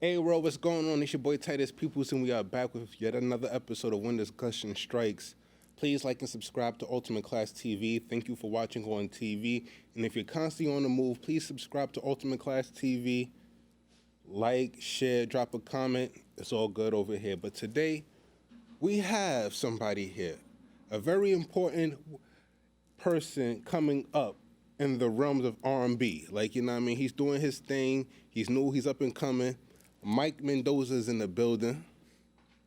Hey world, what's going on? It's your boy Titus Peoples, and we are back with yet another episode of When Discussion Strikes. Please like and subscribe to Ultimate Class TV. Thank you for watching on TV. And if you're constantly on the move, please subscribe to Ultimate Class TV. Like, share, drop a comment. It's all good over here. But today, we have somebody here, a very important person coming up in the realms of R&B. Like, you know what I mean? He's doing his thing. He's new. He's up and coming. Mike Mendoza is in the building.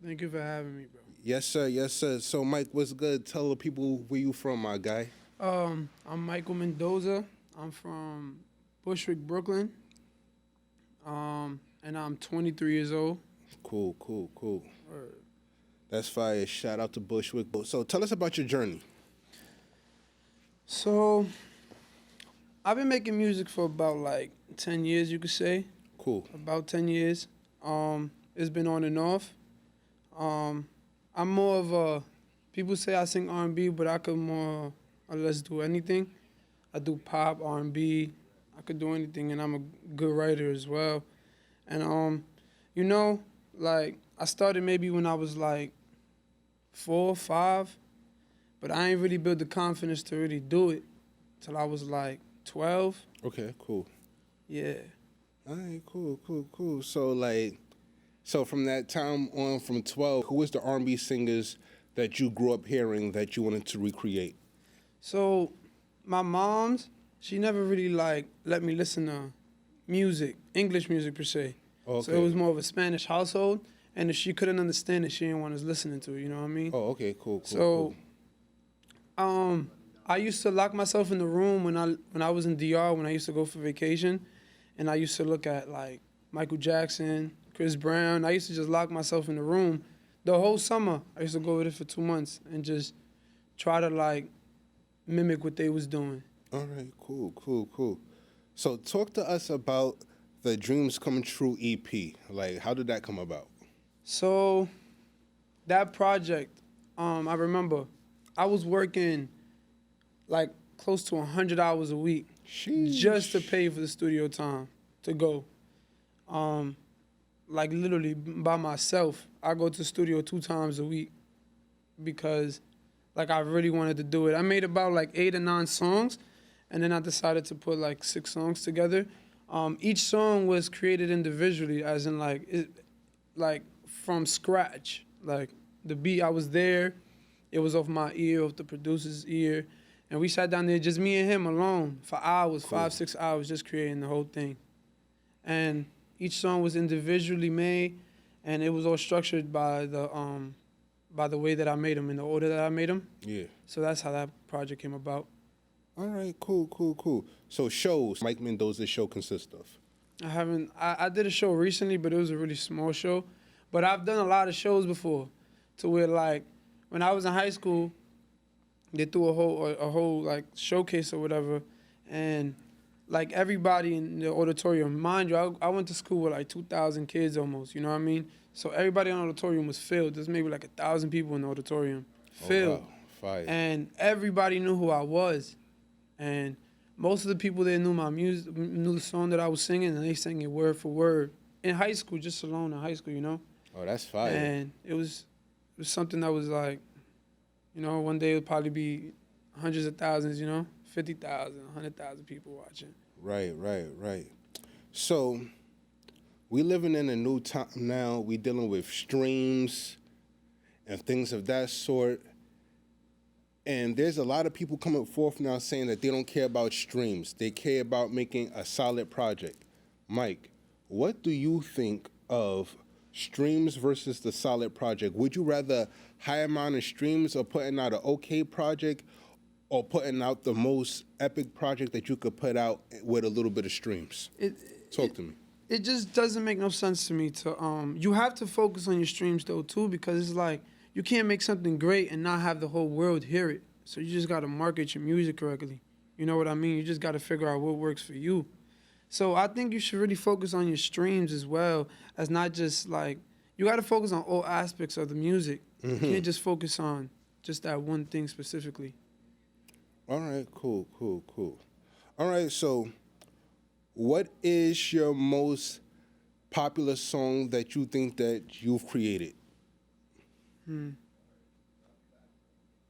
Thank you for having me, bro. Yes, sir. Yes, sir. So, Mike, what's good? Tell the people where you from, my guy. I'm Michael Mendoza. I'm from Bushwick, Brooklyn. And I'm 23 years old. Cool. Word. That's fire. Shout out to Bushwick. So, tell us about your journey. So, I've been making music for about like 10 years, you could say. Cool. About 10 years. It's been on and off. I'm more of a, people say I sing R&B, but I could more or less do anything. I do pop, R&B, I could do anything, and I'm a good writer as well. And, like, I started maybe when I was like 4 or 5, but I ain't really built the confidence to really do it till I was like 12. Okay, cool. Yeah. All right, cool. So from that time on, from 12, who was the R&B singers that you grew up hearing that you wanted to recreate? So my mom's, she never really like let me listen to music, English music per se. Okay. So it was more of a Spanish household, and if she couldn't understand it, she didn't want us listening to it, you know what I mean? Oh, okay, cool. So I used to lock myself in the room when I was in DR, when I used to go for vacation, and I used to look at like Michael Jackson, Chris Brown. I used to just lock myself in the room the whole summer. I used to go over there for 2 months and just try to like mimic what they was doing. All right, cool. So talk to us about the Dreams Come True EP. Like, how did that come about? So that project, I remember I was working like close to 100 hours a week. Sheesh. Just to pay for the studio time to go. Like literally by myself, I go to the studio 2 times a week because like I really wanted to do it. I made about like 8 or 9 songs, and then I decided to put like 6 songs together. Each song was created individually, as in like from scratch. Like the beat, I was there. It was off my ear, off the producer's ear. And we sat down there, just me and him alone, for hours, cool. 5-6 hours, just creating the whole thing. And each song was individually made, and it was all structured by the way that I made them, in the order that I made them. Yeah. So that's how that project came about. All right, cool. So shows Mike Mendoza's show consists of? I did a show recently, but it was a really small show. But I've done a lot of shows before, to where like, when I was in high school, they threw a whole like showcase or whatever, and like everybody in the auditorium, mind you, I went to school with like 2,000 kids almost, you know what I mean? So everybody in the auditorium was filled. There's maybe like 1,000 people in the auditorium, filled. Oh, wow. Fire. And everybody knew who I was, and most of the people there knew my music, knew the song that I was singing, and they sang it word for word in high school, just alone in high school, you know. Oh, that's fire. And it was something that was like, you know, one day it would probably be hundreds of thousands, you know, 50,000, 100,000 people watching. Right. So, we living in a new time now. We dealing with streams and things of that sort. And there's a lot of people coming forth now saying that they don't care about streams. They care about making a solid project. Mike, what do you think of streams versus the solid project? Would you rather high amount of streams or putting out an okay project, or putting out the most epic project that you could put out with a little bit of streams? Talk to me. It just doesn't make no sense to me to, you have to focus on your streams though too, because it's like, you can't make something great and not have the whole world hear it. So you just gotta market your music correctly. You know what I mean? You just gotta figure out what works for you. So I think you should really focus on your streams as well, as not just like, you gotta focus on all aspects of the music. Mm-hmm. You can't just focus on just that one thing specifically. All right, cool. All right, so what is your most popular song that you think that you've created? The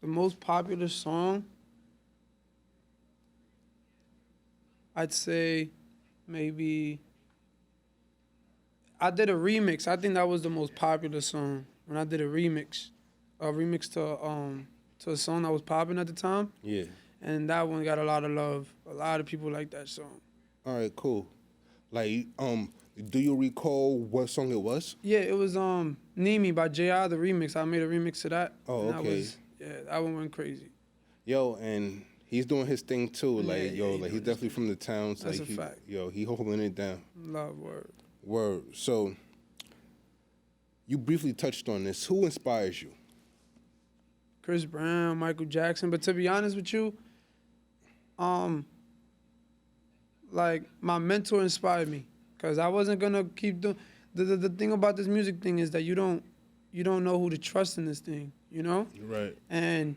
most popular song, I'd say maybe I did a remix. I think that was the most popular song when I did a remix to a song that was popping at the time, Yeah. and that one got a lot of love. A lot of people like that song. All right, cool. Like, do you recall what song it was? Yeah, it was Nimi by J.I. the remix. I made a remix to that. Oh, and okay. That one went crazy. Yo, and he's doing his thing too. Yeah, Like, yeah, yo, he like he's doing his definitely from the towns. That's like, a fact. Yo, he holding it down. Love word. Word. So, you briefly touched on this. Who inspires you? Chris Brown, Michael Jackson. But to be honest with you, like my mentor inspired me, cause I wasn't gonna keep doing. The thing about this music thing is that you don't know who to trust in this thing, you know. Right. And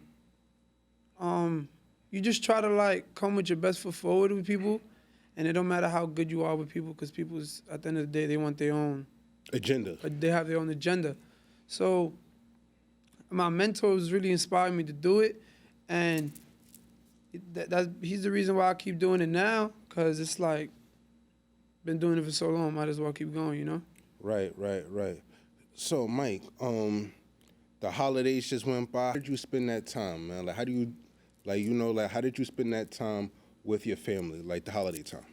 you just try to like come with your best foot forward with people, and it don't matter how good you are with people, cause people's at the end of the day they want their own Agenda. they have their own agenda. So my mentors really inspired me to do it, and he's the reason why I keep doing it now, cause it's like been doing it for so long, might as well keep going, you know. Right. So, Mike, the holidays just went by. How did you spend that time, man? Like, how do you, like, you know, like, how did you spend that time with your family, like the holiday time?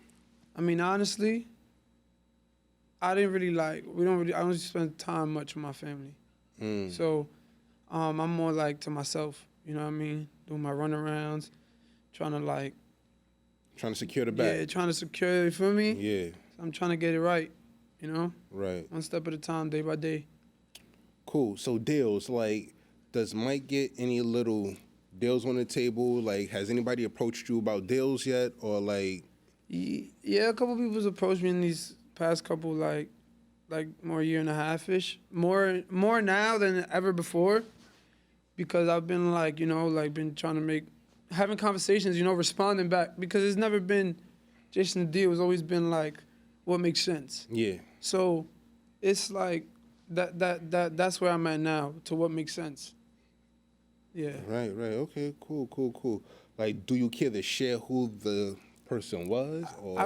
I mean, honestly, I didn't really I don't spend time much with my family. So, I'm more like to myself, you know what I mean? Doing my runarounds, trying Trying to secure the bag. yeah, trying to secure it for me. Yeah. I'm trying to get it right, you know? Right. One step at a time, day by day. Cool. So deals, like, does Mike get any little deals on the table? Like, has anybody approached you about deals yet, or like? Yeah, a couple people's approached me in these past couple like more year and a half ish. More now than ever before, because I've been like, you know, like been trying to having conversations, you know, responding back, because it's never been Jason the deal. It's always been like what makes sense. Yeah. So it's like that's where I'm at now, to what makes sense. Yeah. Right. Okay. Cool. Like, do you care to share who the person was, or?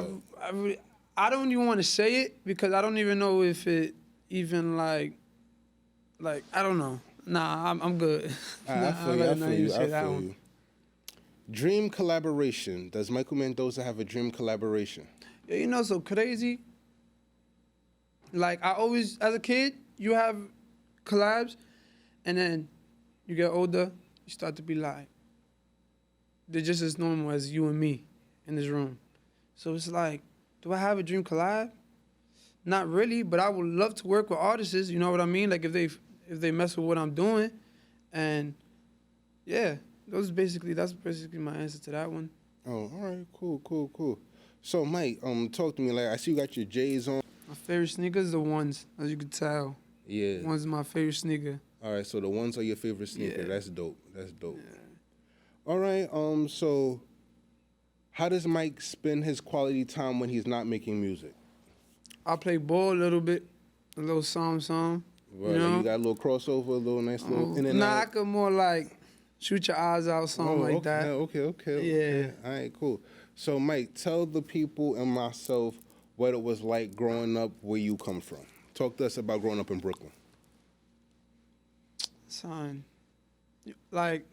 I don't even want to say it, because I don't even know if it even like I don't know. Nah, I'm good. I feel you. Dream collaboration. Does Michael Mendoza have a dream collaboration? Yeah, you know, so crazy. Like, I always, as a kid, you have collabs, and then you get older, you start to be like, they're just as normal as you and me in this room. So it's like, do I have a dream collab? Not really, but I would love to work with artists, you know what I mean? Like, if they mess with what I'm doing, and yeah, that's basically my answer to that one. Oh, all right, cool. So, Mike, talk to me. Like, I see you got your J's on. My favorite sneakers, the ones, as you can tell. Yeah. One's my favorite sneaker. All right, so the ones are your favorite sneaker. Yeah. That's dope. Yeah. All right. So, how does Mike spend his quality time when he's not making music? I play ball a little bit, a little song. Well, you know? you got a little crossover, a little nice little in and out. I could more like shoot your eyes out, something like that. Okay. Yeah. All right, cool. So, Mike, tell the people and myself what it was like growing up where you come from. Talk to us about growing up in Brooklyn. Son, like,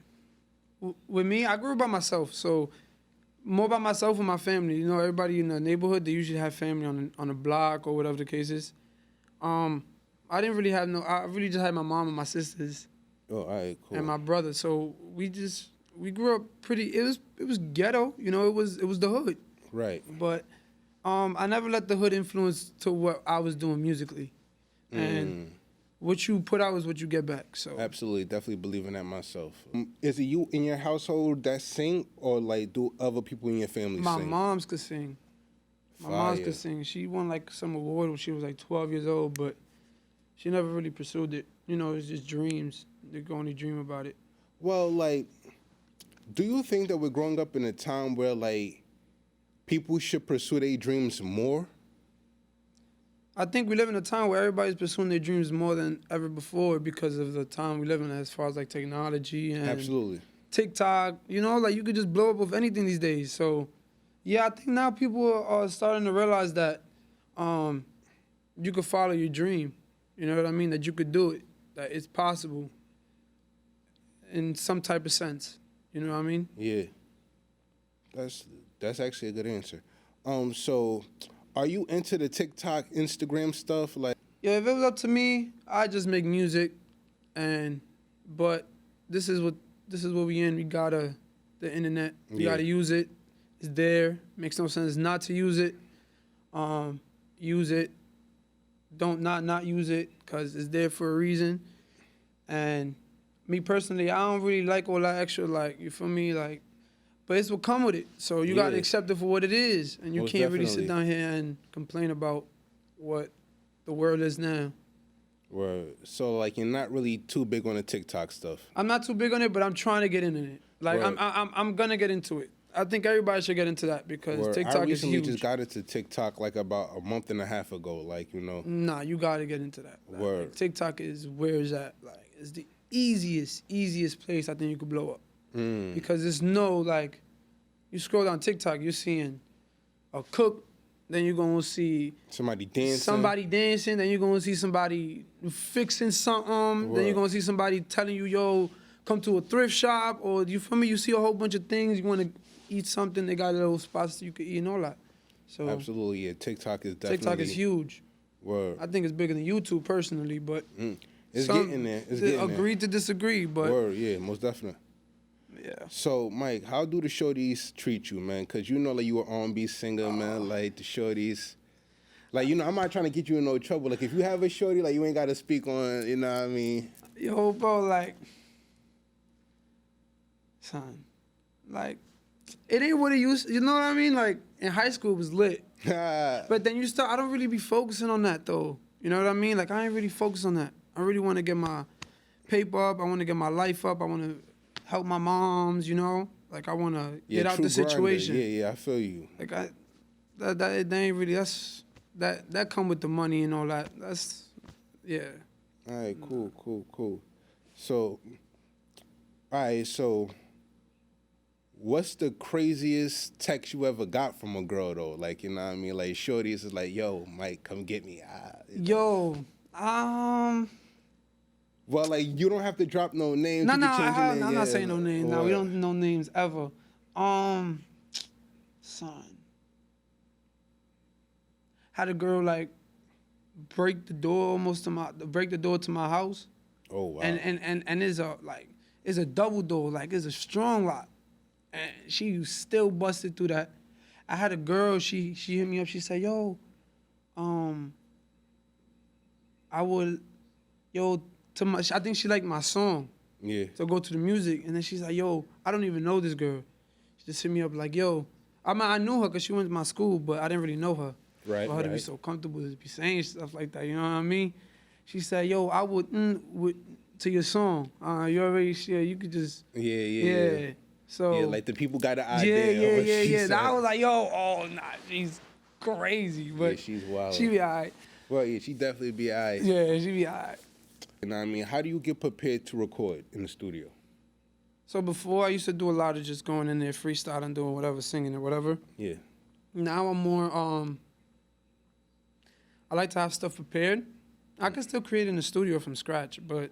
with me, I grew up by myself, so more by myself and my family. You know, everybody in the neighborhood, they usually have family on the block or whatever the case is. I didn't really have I really just had my mom and my sisters. Oh, all right, cool. And my brother. So we grew up pretty. It was ghetto. You know, it was the hood. Right. But I never let the hood influence to what I was doing musically, and what you put out is what you get back. So Absolutely, definitely believe in that myself. Is it you in your household that sing, or like do other people in your family my sing? moms could sing. My moms could sing. She won like some award when she was like 12 years old, but she never really pursued it. You know, it's just dreams. They can only dream about it. Well, like, do you think that we're growing up in a time where like people should pursue their dreams more? I think we live in a time where everybody's pursuing their dreams more than ever before because of the time we live in as far as like technology and Absolutely. TikTok. You know, like you could just blow up with anything these days. So, yeah, I think now people are starting to realize that you could follow your dream. You know what I mean? That you could do it. That it's possible in some type of sense. You know what I mean? Yeah. That's actually a good answer. So are you into the TikTok, Instagram stuff? Like, Yeah, if it was up to me, I'd just make music, but this is what we in. We gotta the internet. We Yeah. gotta use it. It's there. Makes no sense not to use it. Use it. Don't not use it because it's there for a reason. And me personally, I don't really like all that extra. Like you feel me? Like, but it's what come with it. So you gotta Yeah. accept it for what it is, and you Most can't really sit definitely. down here and complain about what the world is now. so like you're not really too big on the TikTok stuff. I'm not too big on it, but I'm trying to get into it. Like Word. I'm gonna get into it. I think everybody should get into that because Where I TikTok is recently huge. just got into TikTok like about a month and a half ago. Like, you know. Nah, you gotta get into that. Like, Word. TikTok is where is that? Like it's the easiest place I think you could blow up because there's no like, you scroll down TikTok, you're seeing a cook, then you're gonna see Somebody dancing. somebody dancing, then you're gonna see somebody fixing something, then you're gonna see somebody telling you, yo, come to a thrift shop, or you feel me? You see a whole bunch of things, you wanna eat something, they got little spots you could eat and all that. So Absolutely, yeah. TikTok is definitely. TikTok is huge. Word. I think it's bigger than YouTube personally, but It's some getting there. It's getting agree to disagree, but Word, yeah, most definitely. yeah. So, Mike, how do the shorties treat you, man? Because you know, like, you an R&B singer, man. Like, the shorties. Like, you know, I'm not trying to get you in no trouble. Like, if you have a shorty, like, you ain't got to speak on, you know what I mean? Yo, bro, like, son, like, it ain't what it used. You know what I mean? Like in high school, it was lit, but then you start. I don't really be focusing on that though. You know what I mean? Like I ain't really focused on that. I really want to get my paper up. I want to get my life up. I want to help my moms. You know, like I want to get out true the situation. grinder. Yeah, I feel you. Like that ain't really. That come with the money and all that. That's yeah. All right, cool. So, all right, so what's the craziest text you ever got from a girl, though? Like, you know what I mean? Like, shorties is like, yo, Mike, come get me. Yo, Well, like, you don't have to drop no names. No, You no, can change your name. I'm Yeah, not saying no names. No, we or- don't do no names ever. Son, had a girl like break the door to my house, Oh, wow. and it's a double door, like it's a strong lock, and she still busted through that. I had a girl, she hit me up. She said, "Yo, I think she liked my song." Yeah. So go to the music, and then she's like, "Yo, I don't even know this girl." She just hit me up like, "Yo," I knew her because she went to my school, but I didn't really know her. Right, For her to be right. so comfortable to be saying stuff like that, you know what I mean? She said, "Yo, I would to your song. You already, yeah, you could just, Yeah. So Yeah, like the people got an idea. yeah, of what she yeah. said. I was like, "Yo, oh nah, she's crazy, but Yeah, she's wild. she be alright. Well, yeah, she definitely be all right. Yeah, she be alright." You know what I mean? How do you get prepared to record in the studio? So before I used to do a lot of just going in there freestyling, doing whatever, singing or whatever. Yeah. Now I'm more I like to have stuff prepared. I can still create in the studio from scratch, but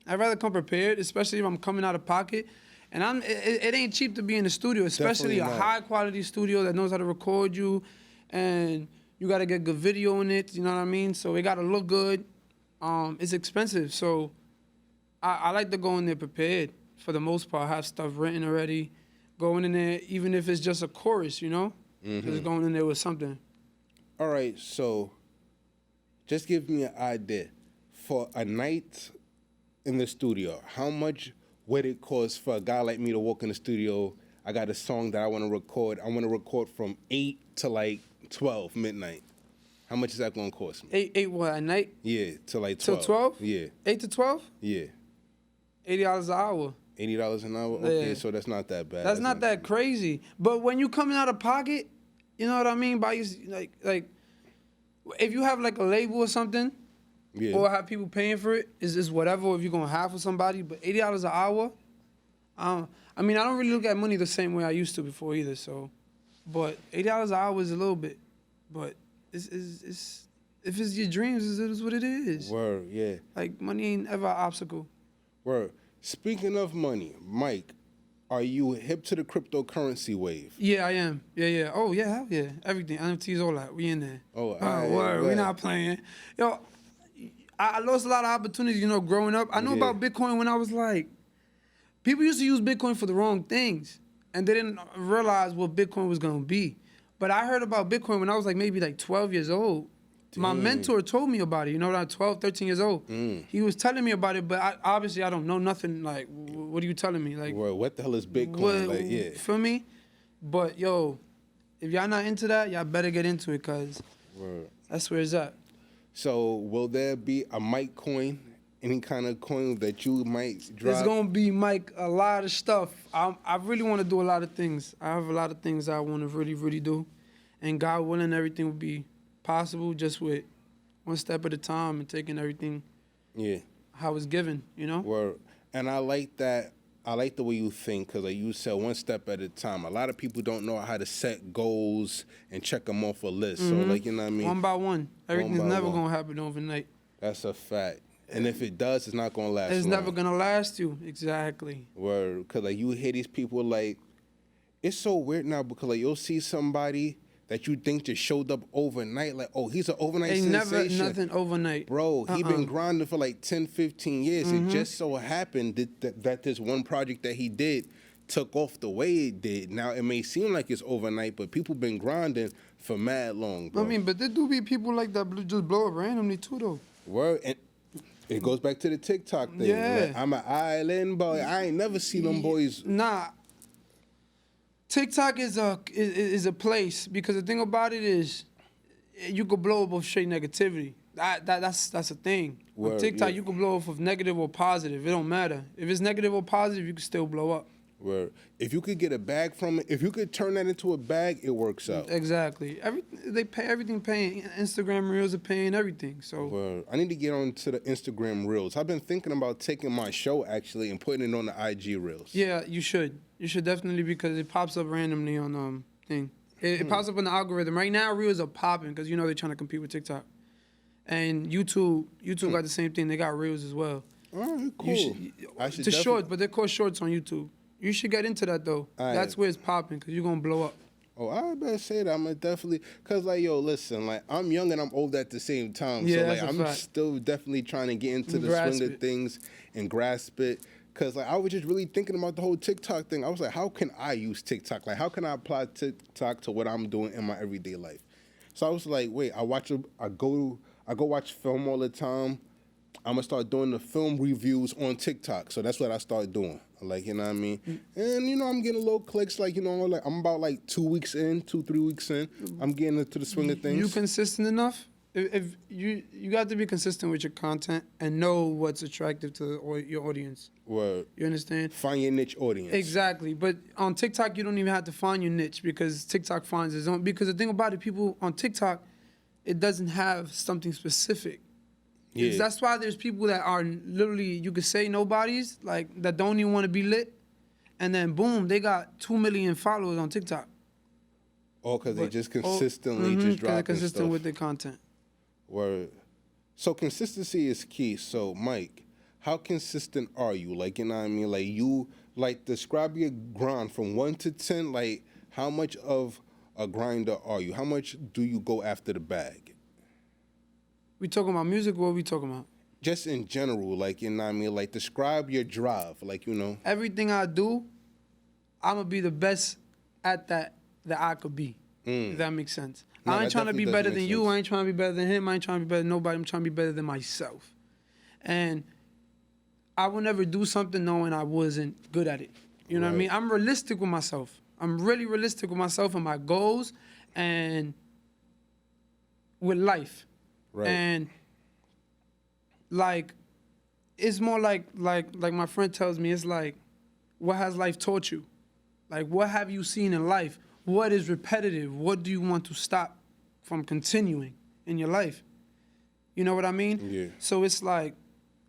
I'd rather come prepared, especially if I'm coming out of pocket. And it ain't cheap to be in the studio, especially Definitely a not. high quality studio that knows how to record you, and you gotta get good video in it. You know what I mean? So it gotta look good. It's expensive, so I like to go in there prepared for the most part. Have stuff written already, going in there, even if it's just a chorus, you know, just going in there with something. All right, so just give me an idea. For a night in the studio, how much would it cost for a guy like me to walk in the studio? I got a song that I want to record. I want to record from 8 to like 12 midnight. How much is that going to cost me? Eight what at night? Yeah, to like Till 12. 12? Yeah, 8 to 12? yeah. $80 an hour. $80 an hour? Okay, Yeah. so that's not that bad. That's not that crazy. But when you coming out of pocket, you know what I mean? By you, like If you have like a label or something, Yeah. or have people paying for it, is whatever. Or if you're gonna have for somebody, but $80 an hour, I mean, I don't really look at money the same way I used to before either. So, but $80 an hour is a little bit, but it's if it's your dreams, it is what it is. Word, yeah. Like money ain't ever an obstacle. Word. Speaking of money, Mike, are you hip to the cryptocurrency wave? Yeah, I am. Yeah. Oh yeah, hell yeah. Everything, NFTs, all that. We in there. Oh, Word. We not playing. Yo, I lost a lot of opportunities, growing up. I knew about Bitcoin when I was like, people used to use Bitcoin for the wrong things, and they didn't realize what Bitcoin was gonna be. But I heard about Bitcoin when I was like maybe like 12 years old. My mentor told me about it, when I was 12, 13 years old. He was telling me about it, but obviously I don't know nothing. Like, what are you telling me? Like, Well, what the hell is Bitcoin? Feel me? But, yo, if y'all not into that, y'all better get into it, because that's where it's at. So, will there be a Mike coin? Any kind of coin that you might drop? There's going to be, Mike, a lot of stuff. I really want to do a lot of things. I have a lot of things I want to really, really do. And God willing, everything will be possible, just with one step at a time and taking everything how it's given, Word. And I like that. I like the way you think, because like you said, one step at a time. A lot of people don't know how to set goals and check them off a list. So, like, you know what I mean? One by one. Everything's never going to happen overnight. That's a fact. And if it does, it's not going to last It's long. never going to last you. Exactly. Word. Because, like, you hear these people, like, it's so weird now, because, like, you'll see somebody that you think just showed up overnight, like, oh, he's an overnight sensation. Never nothing overnight. Bro, he been grinding for like 10, 15 years. It just so happened that this one project that he did took off the way it did. Now, it may seem like it's overnight, but people been grinding for mad long, bro. I mean, but there do be people like that just blow up randomly too, though. Word, and it goes back to the TikTok thing. Yeah. Like, I'm an island boy. I ain't never seen them boys. Nah. TikTok is a place, because the thing about it is you could blow up with straight negativity. That's a thing. Word, On TikTok, you can blow up with negative or positive. It don't matter. If it's negative or positive, you can still blow up. Word. If you could get a bag from it, if you could turn that into a bag, it works out. Exactly. They pay everything paying. Instagram Reels are paying everything. So Word. I need to get on to the Instagram Reels. I've been thinking about taking my show actually and putting it on the IG Reels. yeah, you should. You should definitely, because it pops up randomly on thing. It pops up in the algorithm. Right now, Reels are popping because they're trying to compete with TikTok. And YouTube got the same thing. They got Reels as well. All right, cool. It's shorts, but they're called shorts on YouTube. You should get into that, though. All right. That's where it's popping, because you're going to blow up. Oh, I better say that. I'm gonna definitely, cause like, yo, listen, like, I'm young and I'm old at the same time. Yeah, so like, that's a I'm fact. still definitely trying to get into the Grasp swing of it. things and grasp it. Cause like, I was just really thinking about the whole TikTok thing. I was like, how can I use TikTok? Like, how can I apply TikTok to what I'm doing in my everyday life? So I was like, wait, I go watch film all the time. I'm gonna start doing the film reviews on TikTok. So that's what I started doing. Like, you know what I mean? And, I'm getting a little clicks. Like, like I'm about like 2 weeks in, 2-3 weeks in. I'm getting into the swing of things. You consistent enough? If you got to be consistent with your content and know what's attractive to your audience. Word. You understand? Find your niche audience. Exactly. But on TikTok, you don't even have to find your niche, because TikTok finds its own. Because the thing about it, people on TikTok, it doesn't have something specific. Yeah. That's why there's people that are literally, you could say nobodies, like, that don't even want to be lit. And then, boom, they got 2 million followers on TikTok. Oh, because they just consistently just dropping they're consistent stuff. with their content. Word. So consistency is key. So, Mike, how consistent are you? Like, you know what I mean? Like, you, like, describe your grind from 1 to 10. Like, how much of a grinder are you? How much do you go after the bag? We talking about music? What are we talking about? Just in general, like, you know what I mean? Like, describe your drive, like, Everything I do, I'm going to be the best at that I could be, if that makes sense. No, I ain't that trying to be definitely better does than make you. sense. I ain't trying to be better than him. I ain't trying to be better than nobody. I'm trying to be better than myself. And I will never do something knowing I wasn't good at it. You know what I Right. mean? I'm realistic with myself. I'm really realistic with myself and my goals and with life. Right. And like, it's more like my friend tells me, it's like, what has life taught you? Like, what have you seen in life? What is repetitive? What do you want to stop from continuing? in your life. You know what I mean? Yeah. So it's like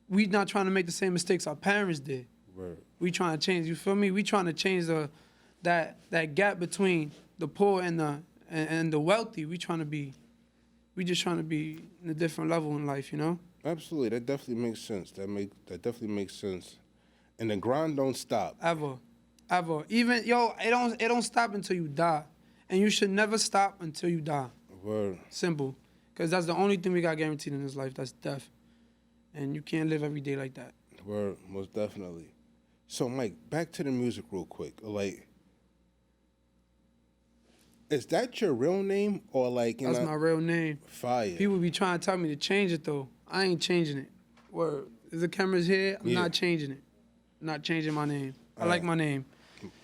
we not trying to make the same mistakes our parents did. Right. We trying to change. You feel me? We trying to change that gap between the poor and the wealthy. We just trying to be in a different level in life. You know? Absolutely. That definitely makes sense. That definitely makes sense. And the grind don't stop. Ever. Even it don't stop until you die, and you should never stop until you die. Word. Simple, because that's the only thing we got guaranteed in this life. That's death, and you can't live every day like that. Word. Most definitely. So, Mike, back to the music real quick. Like, is that your real name or like? That's my real name. Fire. People be trying to tell me to change it though. I ain't changing it. Word. If the camera's here, I'm not changing it. I'm not changing my name. I like my name.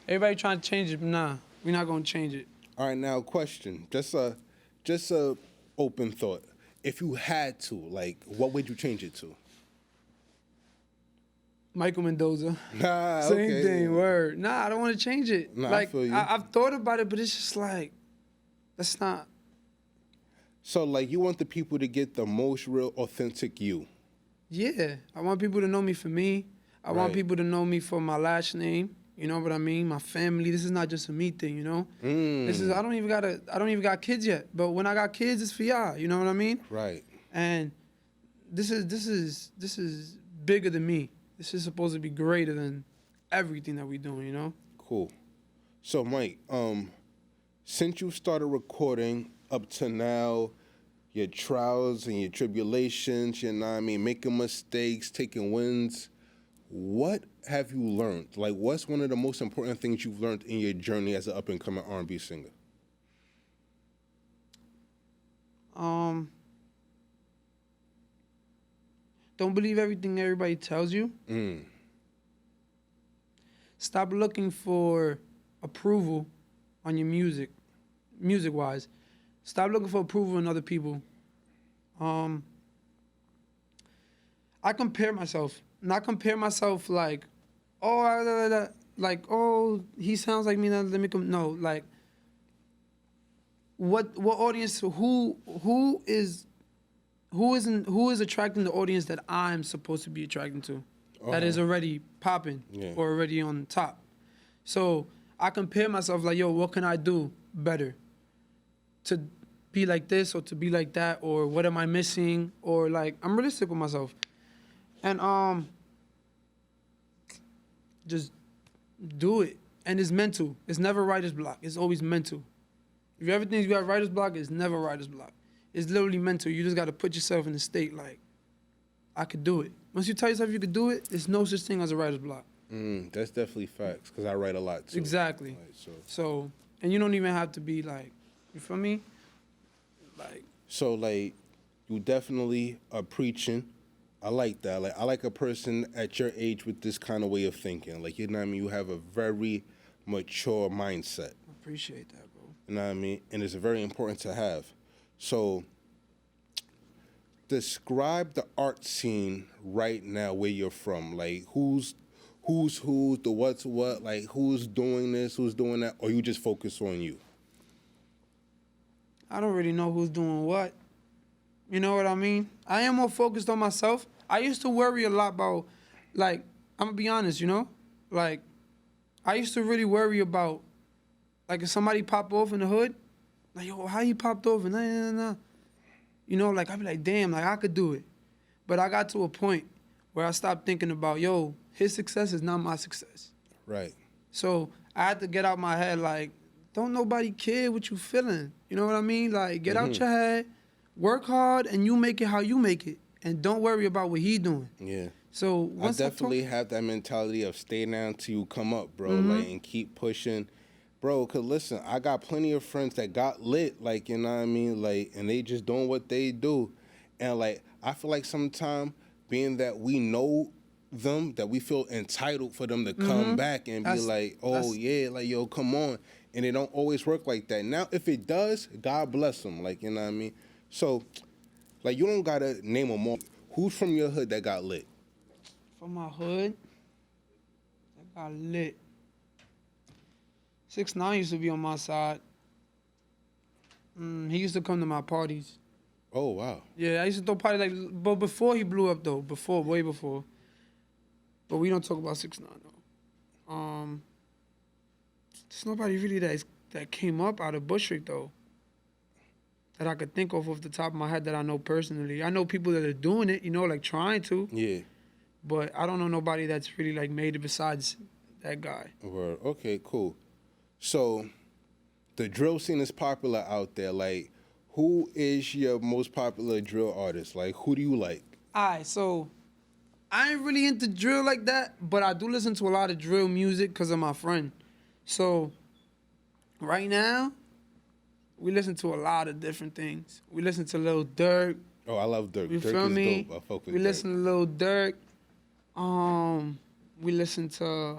Everybody trying to change it, but nah, we're not gonna change it. All right, now question. Just a open thought. If you had to, like, what would you change it to? Michael Mendoza. Nah, Same okay. thing, word. Nah, I don't want to change it. Nah, like, I feel you. I've thought about it, but it's just like, that's not. So, like, you want the people to get the most real, authentic you. Yeah, I want people to know me for me. I want Right. people to know me for my last name. You know what I mean? My family. This is not just a me thing, you know? This is I don't even got kids yet. But when I got kids, it's for y'all. You know what I mean? Right. And this is bigger than me. This is supposed to be greater than everything that we doing, you know? Cool. So, Mike, since you started recording up to now, your trials and your tribulations, you know what I mean, making mistakes, taking wins, what have you learned? Like, what's one of the most important things you've learned in your journey as an up-and-coming R&B singer? Don't believe everything everybody tells you. Stop looking for approval on your music-wise. Stop looking for approval in other people. I compare myself. Not compare myself like, oh, he sounds like me. Now let me come. No, like, what audience? Who is attracting the audience that I'm supposed to be attracting to? That is already popping or already on top. So I compare myself like, yo, what can I do better to be like this or to be like that, or what am I missing? Or like, I'm realistic with myself. And just do it. And it's mental. It's never writer's block. It's always mental. If you ever think you got writer's block, it's never writer's block. It's literally mental. You just got to put yourself in a state like, I could do it. Once you tell yourself you could do it, there's no such thing as a writer's block. That's definitely facts, because I write a lot, too. Exactly. Like, so, and you don't even have to be like, you feel me? Like. So, like, you definitely are preaching. I like that. Like, I like a person at your age with this kind of way of thinking. Like, you know what I mean? You have a very mature mindset. I appreciate that, bro. You know what I mean? And it's very important to have. So, describe the art scene right now where you're from. Like, who's who, the what's what, like, who's doing this, who's doing that, or you just focus on you? I don't really know who's doing what. You know what I mean? I am more focused on myself. I used to worry a lot about, like, I'm gonna be honest, you know? Like, I used to really worry about, like, if somebody popped off in the hood, like, yo, how you popped off? And nah. You know, like, I'd be like, damn, like, I could do it. But I got to a point where I stopped thinking about, yo, his success is not my success. Right. So I had to get out my head, like, don't nobody care what you feeling. You know what I mean? Like, get out your head, work hard, and you make it how you make it. And don't worry about what he doing. Yeah. So once I definitely have that mentality of stay down till you come up, bro. Like, and keep pushing. Bro, because listen, I got plenty of friends that got lit, like, you know what I mean? Like, and they just doing what they do. And, like, I feel like sometimes being that we know them, that we feel entitled for them to come back and be like, oh, yeah, like, yo, come on. And it don't always work like that. Now, if it does, God bless them, like, you know what I mean? So, like, you don't got to name them all. Who's from your hood that got lit? From my hood, that got lit. 6ix9ine used to be on my side. He used to come to my parties. Oh wow. Yeah, I used to throw parties like, but before he blew up though, way before. But we don't talk about 6ix9ine though. There's nobody really that came up out of Bushwick though, that I could think of off the top of my head that I know personally. I know people that are doing it, you know, like trying to. Yeah. But I don't know nobody that's really like made it besides that guy. Word. Okay, cool. So the drill scene is popular out there. Like, who is your most popular drill artist? Like, who do you like? Alright, so I ain't really into drill like that, but I do listen to a lot of drill music because of my friend. So right now, we listen to a lot of different things. We listen to Lil Durk. Oh, I love Dirk. You Dirk feel is me? dope. I fuck with We Dirk. listen to Lil Durk. We listen to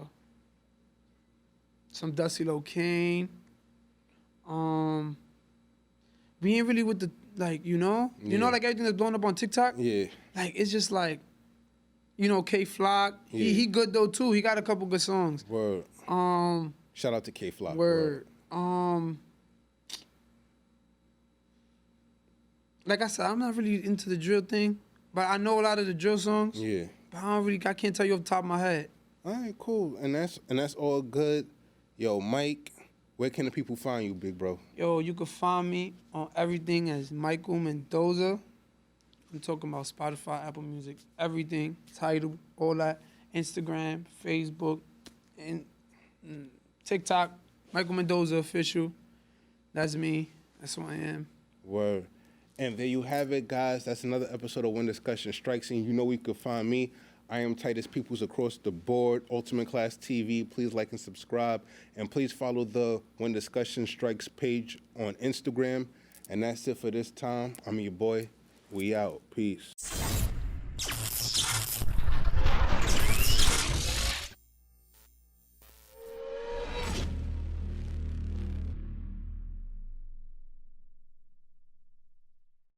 some Dusty Lil Kane. We ain't really with the like, you know, Yeah. like everything that's blowing up on TikTok. Yeah. Like it's just like, you know, K Flock. Yeah. He good though too. He got a couple good songs. Word. Shout out to K Flock. Word. Like I said, I'm not really into the drill thing, but I know a lot of the drill songs. Yeah. But I can't tell you off the top of my head. All right, cool. And that's all good. Yo, Mike, where can the people find you, big bro? Yo, you can find me on everything as Michael Mendoza. I'm talking about Spotify, Apple Music, everything, Tidal, all that. Instagram, Facebook, and TikTok. Michael Mendoza official. That's me. That's who I am. Word. And there you have it, guys. That's another episode of When Discussion Strikes. And you know where you can find me. I am Titus Peoples across the board, Ultimate Class TV. Please like and subscribe. And please follow the When Discussion Strikes page on Instagram. And that's it for this time. I'm your boy. We out. Peace.